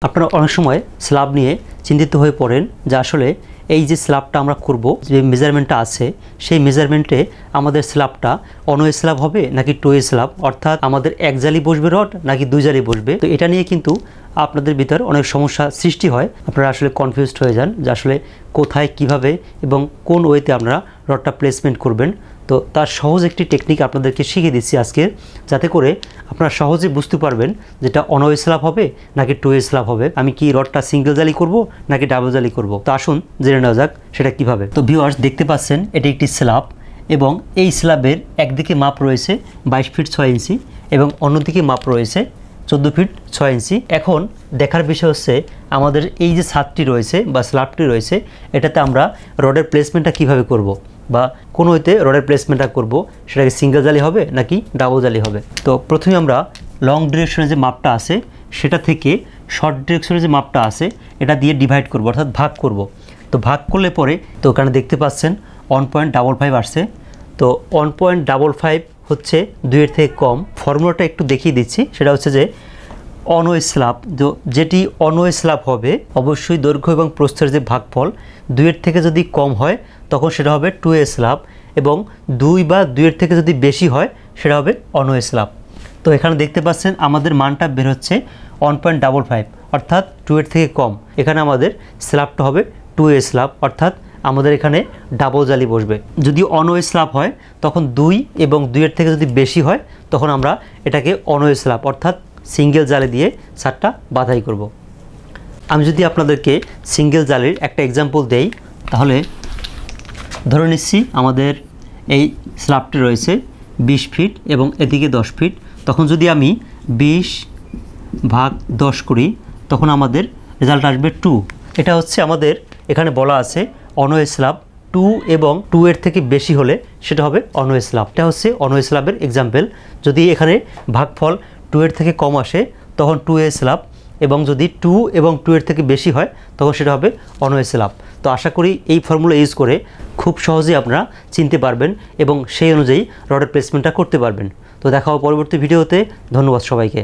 আপনারা অনেক সময় স্ল্যাব নিয়ে চিন্তিত হয়ে পড়েন যে আসলে এই যে স্ল্যাবটা আমরা করব, যে মেজারমেন্টটা আছে সেই মেজারমেন্টে আমাদের স্ল্যাবটা অনওয়ে স্ল্যাব হবে নাকি টুয়ে স্ল্যাব, অর্থাৎ আমাদের এক জালি বসবে রড নাকি দুই জালি বসবে। তো এটা নিয়ে কিন্তু আপনাদের ভিতর অনেক সমস্যা সৃষ্টি হয়, আপনারা আসলে কনফিউজড হয়ে যান যে আসলে কোথায় কিভাবে এবং কোন ওয়েতে আপনারা রডটা প্লেসমেন্ট করবেন। তো তার সহজ একটি টেকনিক আপনাদেরকে শিখিয়ে দিচ্ছি আজকে, যাতে করে আপনারা সহজে বুঝতে পারবেন যেটা অনওয়ে স্ল্যাব হবে নাকি টুয়ে স্ল্যাব হবে, আমি কি রডটা সিঙ্গেল জালি করব নাকি ডাবল জালি করব। তো আসুন জেনে নেওয়া যাক সেটা কিভাবে। তো ভিউয়ার্স, দেখতে পাচ্ছেন এটি একটি স্ল্যাব এবং এই স্ল্যাবের একদিকে মাপ রয়েছে 22 ফিট 6 ইঞ্চি এবং অন্যদিকে মাপ রয়েছে 14 ফিট 6 ইঞ্চি। এখন দেখার বিষয় হচ্ছে আমাদের এই যে ছাদটি রয়েছে বা স্ল্যাবটি রয়েছে, এটাতে আমরা রডের প্লেসমেন্টটা কিভাবে করব, বা কোন ওয়েতে রডের প্লেসমেন্টটা করব, সেটাকে সিঙ্গেল জালি হবে নাকি ডাবল জালি হবে। তো প্রথমে আমরা লং ডিরেকশনে যে মাপটা আছে সেটা থেকে শর্ট ডিরেকশনে যে মাপটা আছে এটা দিয়ে ডিভাইড করব, অর্থাৎ ভাগ করব। তো ভাগ করলে পরে তো ওখানে দেখতে পাচ্ছেন 1.55 আসছে। তো 1.55 হচ্ছে 2-এর থেকে কম। ফর্মুলাটা একটু দেখিয়ে দিচ্ছি, সেটা হচ্ছে যে অনওয়ে স্ল্যাব, যেটি অনওয়ে স্ল্যাব হবে অবশ্যই দৈর্ঘ্য এবং প্রস্থের যে ভাগফল 2-এর থেকে যদি কম হয় তখন সেটা হবে টুয়ে স্ল্যাব, এবং 2 বা 2-এর থেকে যদি বেশি হয় সেটা হবে অনওয়ে স্ল্যাব। তো এখানে দেখতে পাচ্ছেন আমাদের মানটা বের হচ্ছে 1.55, অর্থাৎ 2-এর থেকে কম। এখানে আমাদের স্ল্যাবটা হবে টুয়ে স্ল্যাব, অর্থাৎ আমাদের এখানে ডাবল জালি বসবে। যদি অনওয়ে স্ল্যাব হয় তখন 2 এবং 2-এর থেকে যদি বেশি হয় তখন আমরা এটাকে অনওয়ে স্ল্যাব অর্থাৎ সিঙ্গেল জালি দিয়ে ছাদটা বাধাই করব। আমি যদি আপনাদেরকে সিঙ্গেল জালির একটা এক্সাম্পল দেই, তাহলে ধরে নিচ্ছি আমাদের এই স্ল্যাবটি রয়েছে 20 ফিট এবং এদিকে 10 ফিট। তখন যদি আমি 20/10 করি তখন আমাদের রেজাল্ট আসবে 2। এটা হচ্ছে আমাদের এখানে বলা আছে অনওয়ে স্ল্যাব। 2 এবং 2-এর থেকে বেশি হলে সেটা হবে অনওয়ে স্ল্যাব। এটা হচ্ছে অনওয়ে স্ল্যাবের এক্সাম্পল। যদি এখানে ভাগফল 2-এর থেকে কম আসে তখন টুয়ে স্ল্যাব, এবং যদি 2 এবং 2-এর থেকে বেশি হয় তখন সেটা হবে অনওয়ে স্ল্যাব। তো আশা করি এই ফর্মুলা ইউজ করে খুব সহজেই আপনারা চিনতে পারবেন এবং সেই অনুযায়ী রডের প্লেসমেন্টটা করতে পারবেন। তো দেখা হবে পরবর্তী ভিডিওতে। ধন্যবাদ সবাইকে।